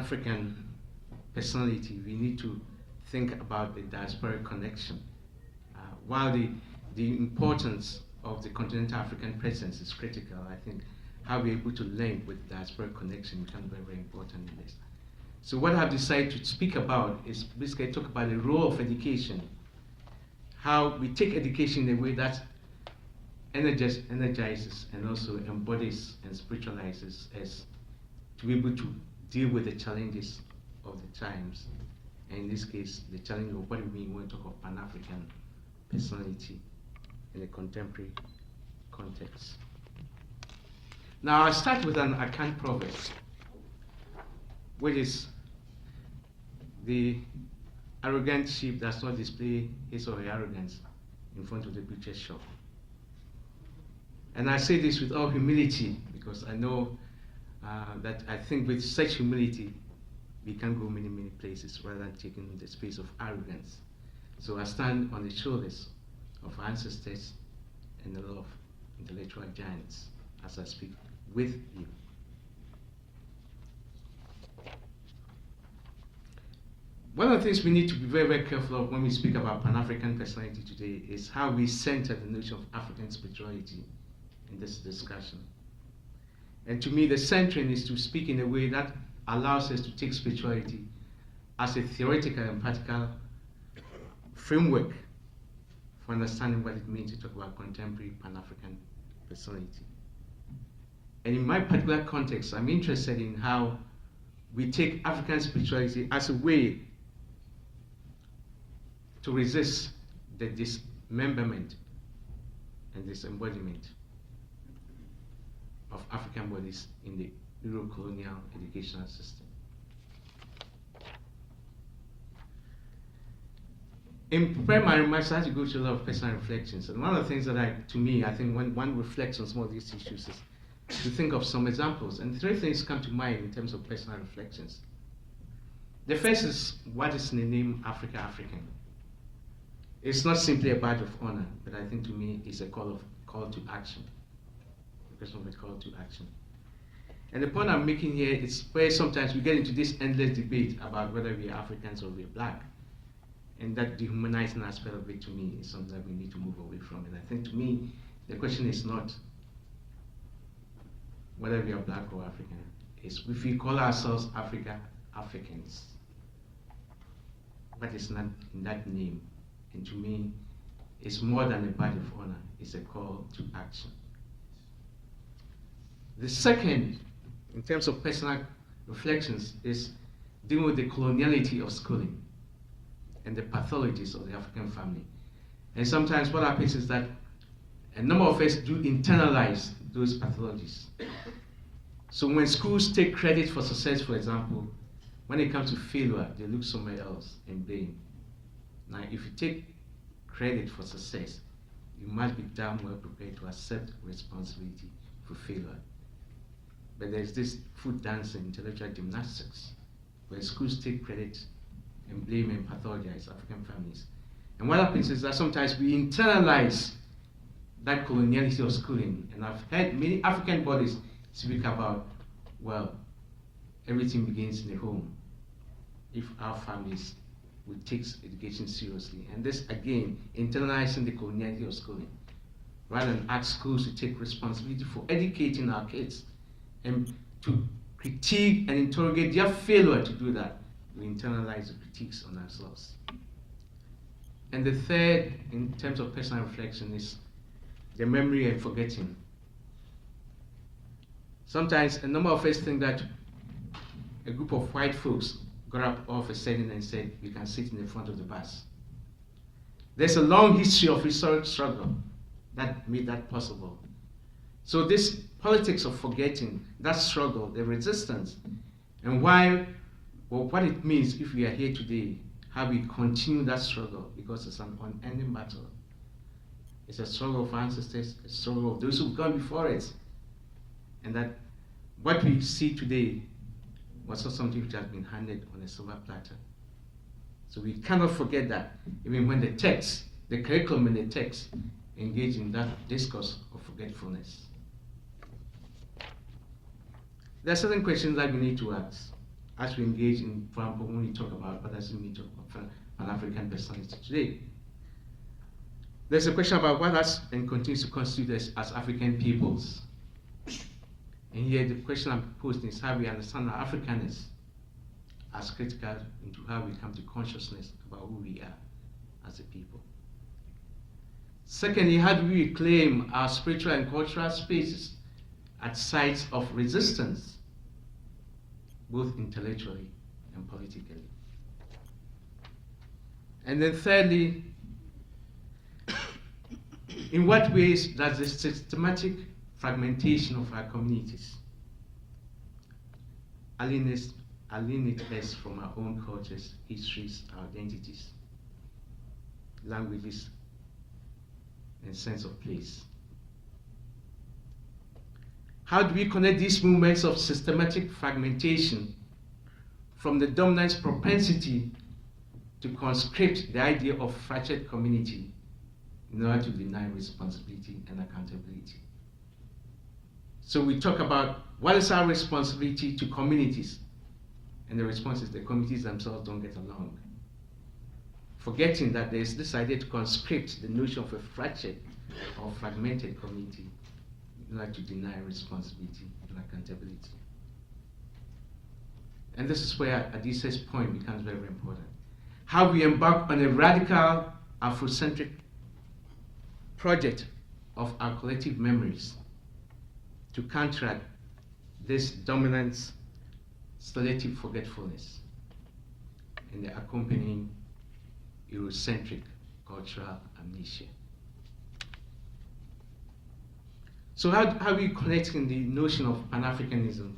African personality, we need to think about the diasporic connection. While the importance of the continental African presence is critical, I think how we're able to link with diasporic connection becomes very, very important in this. So what I've decided to speak about is basically talk about the role of education, how we take education in a way that energizes and also embodies and spiritualizes us to be able to deal with the challenges of the times. And in this case, the challenge of what we mean when we talk of Pan-African personality in a contemporary context. Now, I'll start with an Akan proverb, which is the arrogant sheep does not display his or her arrogance in front of the butcher's shop. And I say this with all humility because I know that I think with such humility, we can go many, many places rather than taking the space of arrogance. So I stand on the shoulders of ancestors and a lot of intellectual giants as I speak with you. One of the things we need to be very, very careful of when we speak about Pan-African personality today is how we center the notion of African spirituality in this discussion. And to me, the centering is to speak in a way that allows us to take spirituality as a theoretical and practical framework for understanding what it means to talk about contemporary Pan-African personality. And in my particular context, I'm interested in how we take African spirituality as a way to resist the dismemberment and disembodiment of African bodies in the Euro-colonial educational system. In preparing my remarks, I had to go through a lot of personal reflections. And one of the things that I think when one reflects on some of these issues is to think of some examples. And three things come to mind in terms of personal reflections. The first is what is in the name Africa African. It's not simply a badge of honor, but I think to me it's a call to action. A question of a call to action. And the point I'm making here is where sometimes we get into this endless debate about whether we are Africans or we are black. And that dehumanizing aspect of it to me is something that we need to move away from. And I think to me, the question is not whether we are black or African. It's if we call ourselves Africans. But it's not in that name. And to me, it's more than a badge of honor. It's a call to action. The second, in terms of personal reflections, is dealing with the coloniality of schooling and the pathologies of the African family. And sometimes what happens is that a number of us do internalize those pathologies. So when schools take credit for success, for example, when it comes to failure, they look somewhere else and blame. Now, if you take credit for success, you must be damn well prepared to accept responsibility for failure. But there's this food dancing, intellectual gymnastics, where schools take credit and blame and pathologize African families. And what happens is that sometimes we internalize that coloniality of schooling. And I've heard many African bodies speak about, well, everything begins in the home if our families would take education seriously. And this, again, internalizing the coloniality of schooling, rather than ask schools to take responsibility for educating our kids and to critique and interrogate their failure to do that. We internalize the critiques on ourselves. And the third, in terms of personal reflection, is the memory and forgetting. Sometimes a number of us think that a group of white folks got up all of a sudden and said, we can sit in the front of the bus. There's a long history of historic struggle that made that possible. So this politics of forgetting, that struggle, the resistance, and why, well, what it means if we are here today, how we continue that struggle, because it's an unending battle. It's a struggle of ancestors, a struggle of those who've gone before us. And that what we see today was not something which has been handed on a silver platter. So we cannot forget that, even when the text, the curriculum and the text engage in that discourse of forgetfulness. There are certain questions that we need to ask. as we engage in, for example, when we talk about what does it mean to Pan-African personality today. There's a question about what has and continues to constitute us as African peoples. And here the question I'm posing is how we understand our Africaness as critical into how we come to consciousness about who we are as a people. Secondly, how do we reclaim our spiritual and cultural spaces at sites of resistance, both intellectually and politically? And then thirdly, in what ways does the systematic fragmentation of our communities alienate us from our own cultures, histories, our identities, languages, and sense of place? How do we connect these movements of systematic fragmentation from the dominant propensity to conscript the idea of fractured community in order to deny responsibility and accountability? So we talk about what is our responsibility to communities, and the response is the communities themselves don't get along. Forgetting that there's this idea to conscript the notion of a fractured or fragmented community in order to deny responsibility and accountability. And this is where Adise's point becomes very, very important. How we embark on a radical Afrocentric project of our collective memories to counteract this dominant selective forgetfulness and the accompanying Eurocentric cultural amnesia. So how are we connecting the notion of Pan-Africanism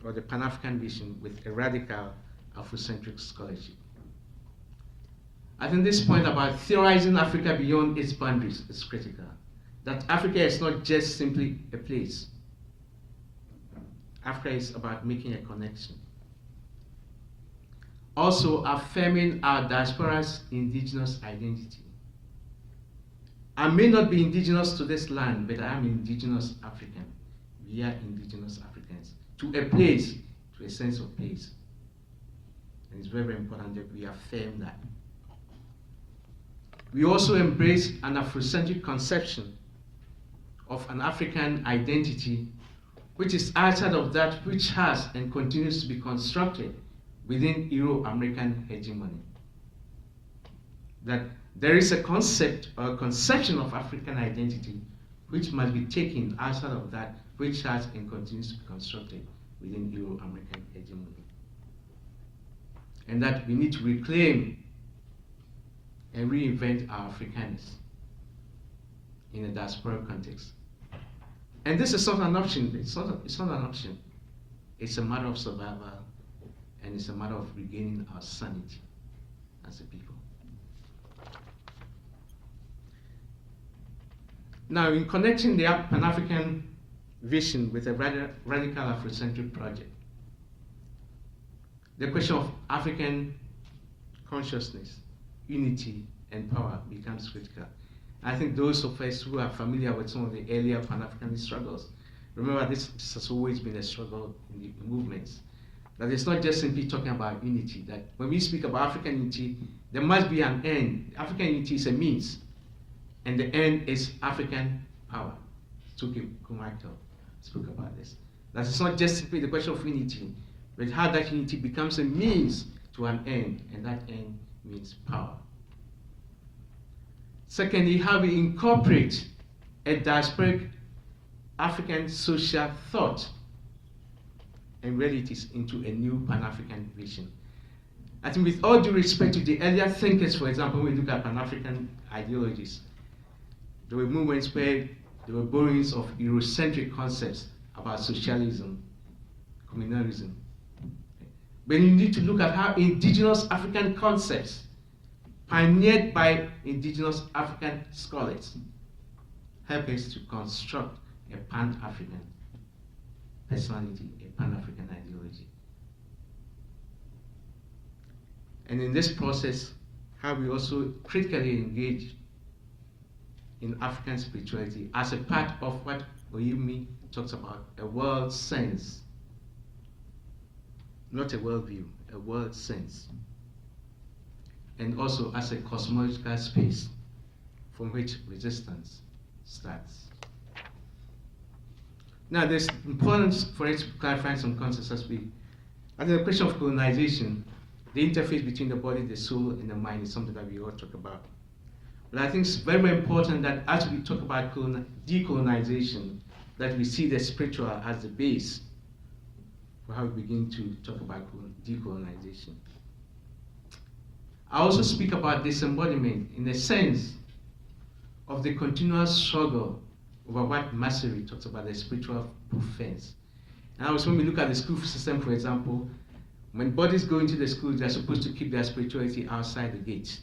or the Pan-African vision with a radical Afrocentric scholarship? I think this point about theorizing Africa beyond its boundaries is critical. That Africa is not just simply a place. Africa is about making a connection. Also affirming our diaspora's indigenous identity. I may not be indigenous to this land, but I am indigenous African. We are indigenous Africans. To a place, to a sense of place. And it's very, very important that we affirm that. We also embrace an Afrocentric conception of an African identity which is outside of that which has and continues to be constructed within Euro-American hegemony. That there is a concept or a conception of African identity which must be taken outside of that which has and continues to be constructed within Euro-American hegemony. And that we need to reclaim and reinvent our Africaness in a diasporic context. And this is not an option. It's not an option. It's a matter of survival, and it's a matter of regaining our sanity as a people. Now, in connecting the Pan-African vision with a radical Afrocentric project, the question of African consciousness, unity, and power becomes critical. I think those of us who are familiar with some of the earlier Pan-Africanist struggles, remember this has always been a struggle in the movements. That it's not just simply talking about unity, that when we speak about African unity, there must be an end. African unity is a means, and the end is African power. Tuki Kumaito spoke about this. That it's not just simply the question of unity, but how that unity becomes a means to an end, and that end means power. Secondly, how we incorporate a diasporic African social thought and realities into a new Pan-African vision. I think with all due respect to the earlier thinkers, for example, when we look at Pan-African ideologies, there were movements where there were borrowings of Eurocentric concepts about socialism, communalism. But you need to look at how indigenous African concepts pioneered by indigenous African scholars help us to construct a Pan-African personality, a Pan-African ideology. And in this process, how we also critically engage in African spirituality as a part of what Oyemi talks about, a world sense. not a worldview, a world sense, and also as a cosmological space from which resistance starts. Now, there's importance for us to clarify some concepts as we, and the question of colonization, the interface between the body, the soul, and the mind is something that we all talk about. But I think it's very, very important that as we talk about decolonization, that we see the spiritual as the base for how we begin to talk about decolonization. I also speak about disembodiment in the sense of the continuous struggle over what Massey talks about, the spiritual proof fence. And also when we look at the school system, for example, when bodies go into the school, they're supposed to keep their spirituality outside the gate.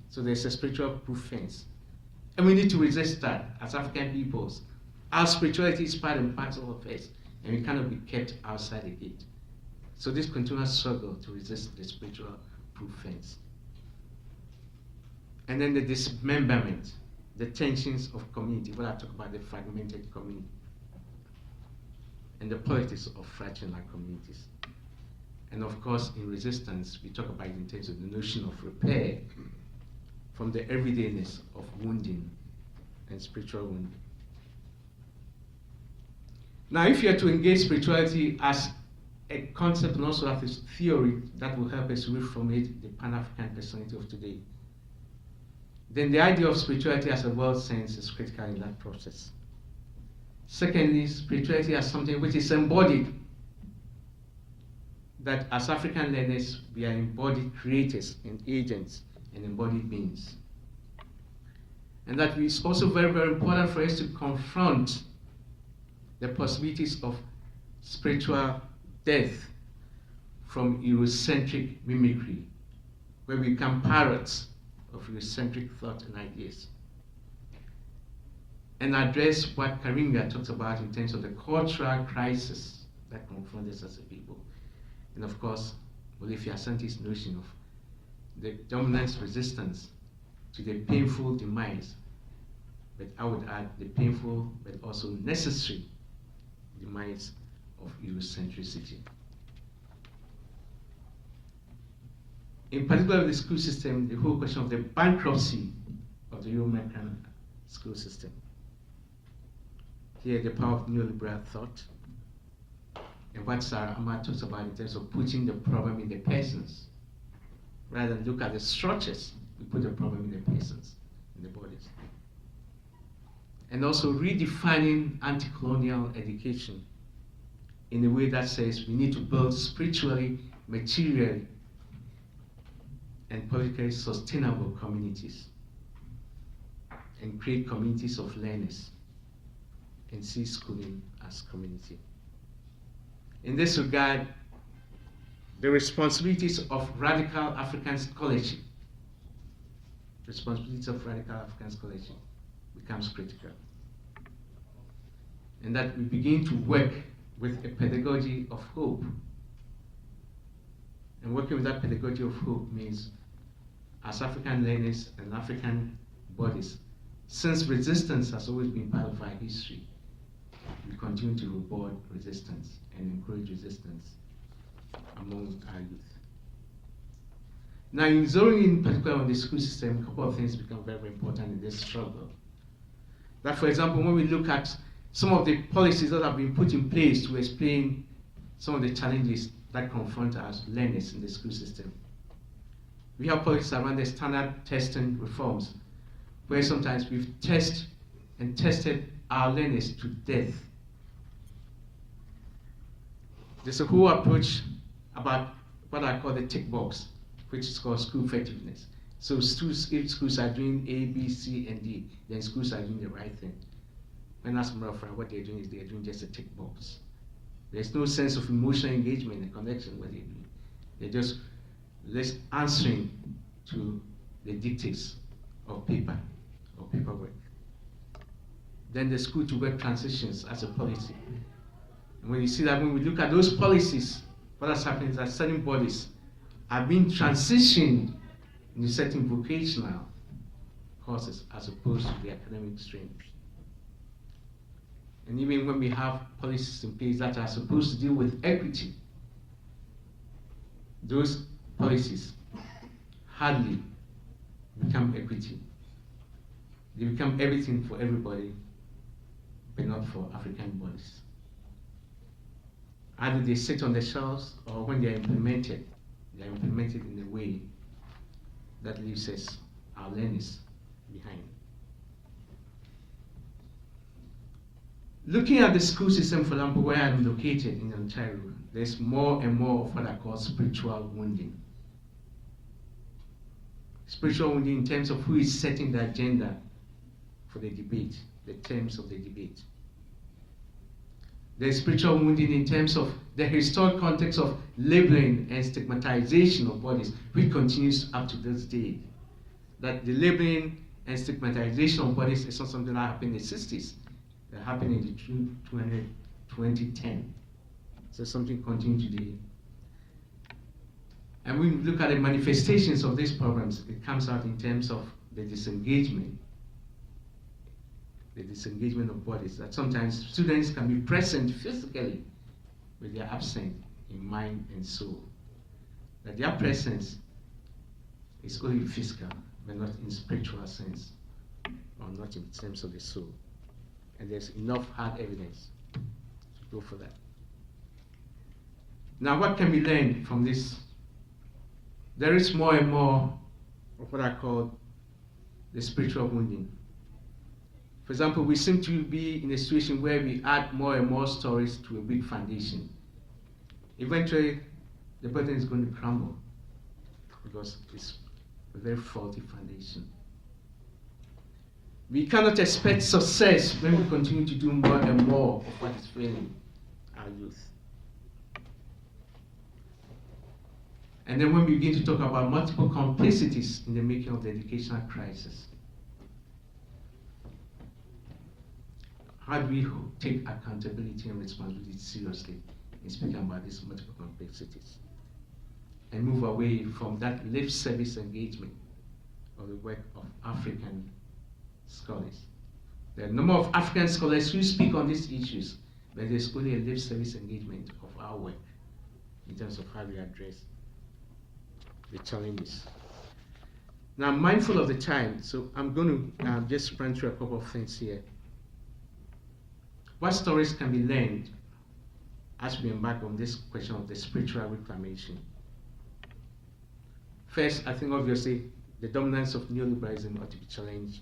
So there's a spiritual proof fence. And we need to resist that as African peoples. Our spirituality is part and parcel of us, and we cannot be kept outside the gate. So this continuous struggle to resist the spiritual proof fence. And then the dismemberment, the tensions of community, what I talk about, the fragmented community, and the politics of fractional communities. And of course, in resistance, we talk about it in terms of the notion of repair from the everydayness of wounding and spiritual wounding. Now, if you are to engage spirituality as a concept and also as a theory that will help us reformulate the Pan-African personality of today, then the idea of spirituality as a world sense is critical in that process. Secondly, spirituality as something which is embodied, that as African learners, we are embodied creators and agents and embodied beings. And that it's also very, very important for us to confront the possibilities of spiritual death from Eurocentric mimicry, where we become parrots of Eurocentric thought and ideas, and address what Karimia talks about in terms of the cultural crisis that confronts us as a people. And of course, Olivia Santi's notion of the dominant resistance to the painful demise, but I would add the painful but also necessary demise of Eurocentricity. In particular, the school system, the whole question of the bankruptcy of the Euro-American school system. Here, the power of neoliberal thought, and what Sarah Ahmad talks about in terms of putting the problem in the persons. Rather than look at the structures, we put the problem in the persons, in the bodies. And also redefining anti-colonial education in a way that says we need to build spiritually, materially, and politically sustainable communities, and create communities of learners, and see schooling as community. In this regard, the responsibilities of radical African scholarship, becomes critical. And that we begin to work with a pedagogy of hope. And working with that pedagogy of hope means, as African learners and African bodies, since resistance has always been part of our history, we continue to reward resistance and encourage resistance among our youth. Now, in zeroing in particular on the school system, a couple of things become very, very important in this struggle. That, for example, when we look at some of the policies that have been put in place to explain some of the challenges that confront us learners in the school system, we have policies around the standard testing reforms, where sometimes we've tested our learners to death. There's a whole approach about what I call the tick box, which is called school effectiveness. So if schools are doing A, B, C, and D, then schools are doing the right thing. When asked what they're doing is they're doing just a tick box. There's no sense of emotional engagement and connection what they're doing. They're just answering to the dictates of paper or paperwork. Then the school to work transitions as a policy. And when you see that, when we look at those policies, what has happened is that certain bodies are being transitioned into certain vocational courses as opposed to the academic streams. And even when we have policies in place that are supposed to deal with equity, those policies hardly become equity. They become everything for everybody, but not for African bodies. Either they sit on the shelves, or when they are implemented in a way that leaves us, our learners, behind. Looking at the school system, for example, where I'm located in Ontario, there's more and more of what I call spiritual wounding. Spiritual wounding in terms of who is setting the agenda for the debate, the terms of the debate. There's spiritual wounding in terms of the historic context of labeling and stigmatization of bodies, which continues up to this day. That the labeling and stigmatization of bodies is not something that happened in the 60s. That happened in the 2010. So something continues today. And when we look at the manifestations of these problems, it comes out in terms of the disengagement of bodies, that sometimes students can be present physically, but they are absent in mind and soul. That their presence is only physical, but not in spiritual sense, or not in terms of the soul. And there's enough hard evidence to go for that. Now, what can we learn from this? There is more and more of what I call the spiritual wounding. For example, we seem to be in a situation where we add more and more stories to a big foundation. Eventually, the building is going to crumble because it's a very faulty foundation. We cannot expect success when we continue to do more and more of what is failing our youth. And then when we begin to talk about multiple complexities in the making of the educational crisis, how do we take accountability and responsibility seriously in speaking about these multiple complexities and move away from that lip service engagement of the work of African scholars? There are a number of African scholars who speak on these issues, but there's only a lip service engagement of our work in terms of how we address the challenges. Now, I'm mindful of the time, so I'm going to just run through a couple of things here. What stories can be learned as we embark on this question of the spiritual reclamation? First, I think obviously the dominance of neoliberalism ought to be challenged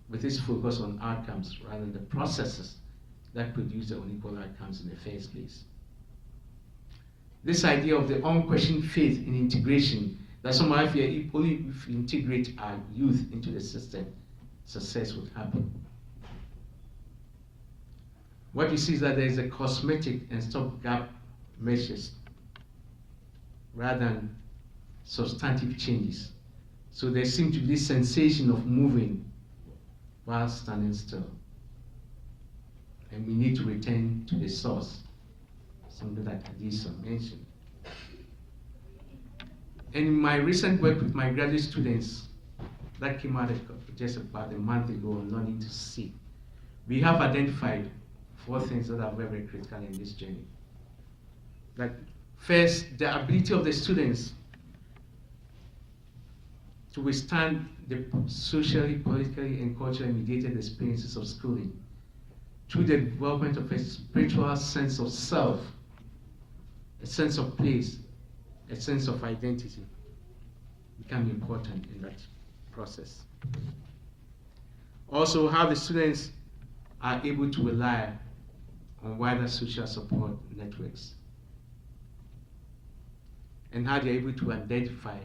with its focus on outcomes rather than the processes that produce the unequal outcomes in the first place. This idea of the unquestioned faith in integration, that somehow if we integrate our youth into the system, success would happen. What we see is that there is a cosmetic and stopgap measures rather than substantive changes. So there seems to be this sensation of moving while standing still. And we need to return to the source, something that Adisa mentioned. And in my recent work with my graduate students, that came out just about a month ago on learning to see, we have identified 4 things that are very, very critical in this journey. Like, first, the ability of the students to withstand the socially, politically, and culturally mediated experiences of schooling through the development of a spiritual sense of self, a sense of place, a sense of identity become important in that process. Also, how the students are able to rely on wider social support networks, and how they're able to identify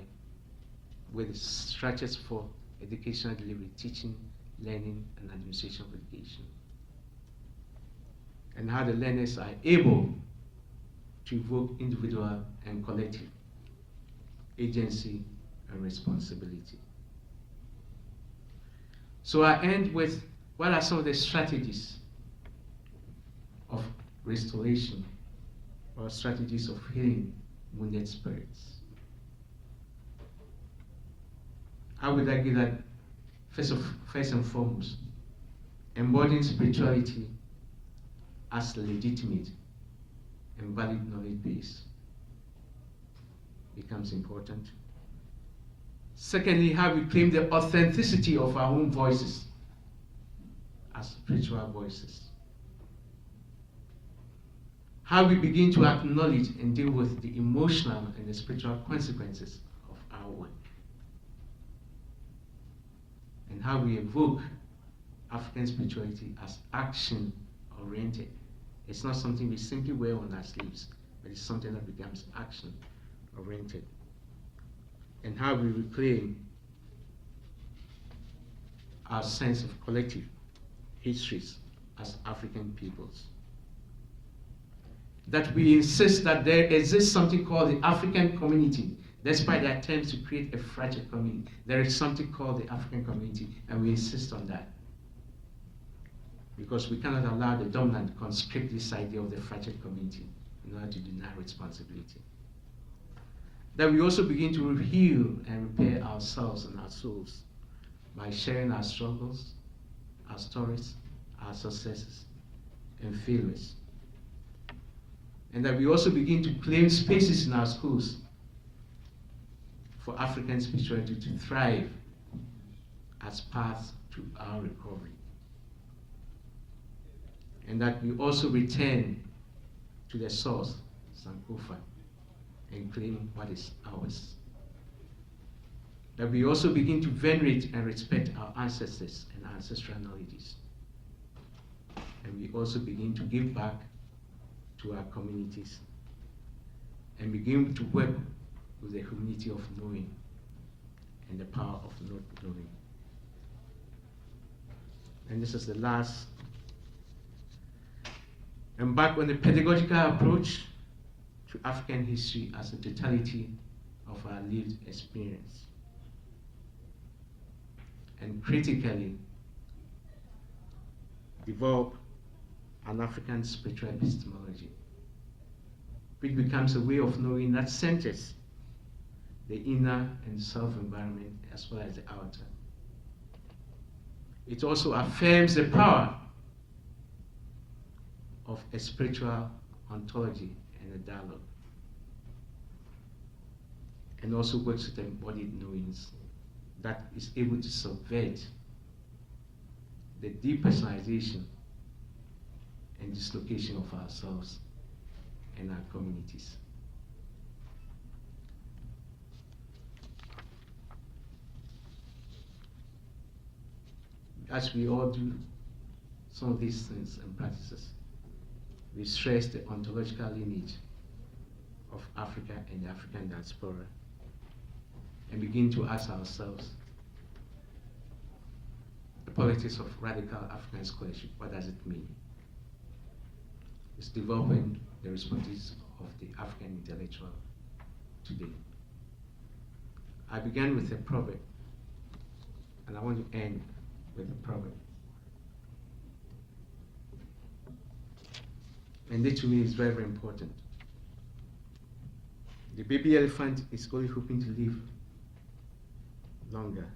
with structures for educational delivery, teaching, learning, and administration of education, and how the learners are able to evoke individual and collective agency and responsibility. So I end with, what are some of the strategies of restoration or strategies of healing wounded spirits? I would argue that first and foremost, embodying spirituality as legitimate and valid knowledge base. becomes important. Secondly, how we claim the authenticity of our own voices as spiritual voices. How we begin to acknowledge and deal with the emotional and the spiritual consequences of our work. And how we evoke African spirituality as action-oriented. It's not something we simply wear on our sleeves, but it's something that becomes action-oriented. And how we reclaim our sense of collective histories as African peoples. That we insist that there exists something called the African community. Despite the attempts to create a fragile community, there is something called the African community, and we insist on that. Because we cannot allow the dominant to conscript this idea of the fragile community in order to deny responsibility. That we also begin to heal and repair ourselves and our souls by sharing our struggles, our stories, our successes, and failures. And that we also begin to claim spaces in our schools for African spirituality to thrive as paths to our recovery. And that we also return to the source, SANKOFA, and claim what is ours. That we also begin to venerate and respect our ancestors and ancestral knowledges. And we also begin to give back to our communities and begin to work with the humility of knowing and the power of not knowing. And this is the last. Embark on the pedagogical approach to African history as a totality of our lived experience. And critically develop an African spiritual epistemology, which becomes a way of knowing that centers the inner and self-environment as well as the outer. It also affirms the power of a spiritual ontology and a dialogue, and also works with embodied knowings that is able to subvert the depersonalization and dislocation of ourselves and our communities. As we all do some of these things and practices, we stress the ontological lineage of Africa and the African diaspora and begin to ask ourselves the politics of radical African scholarship. What does it mean? It's developing the responses of the African intellectual today. I began with a proverb, and I want to end with a proverb. And this to me is very, very important. The baby elephant is only hoping to live longer.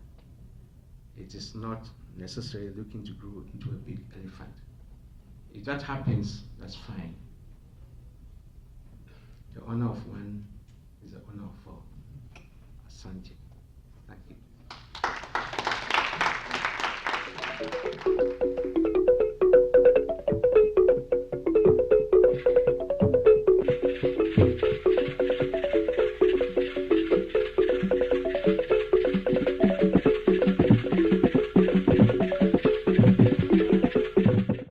It is not necessarily looking to grow into a big elephant. If that happens, that's fine. The honor of one is the honor of all. Asante.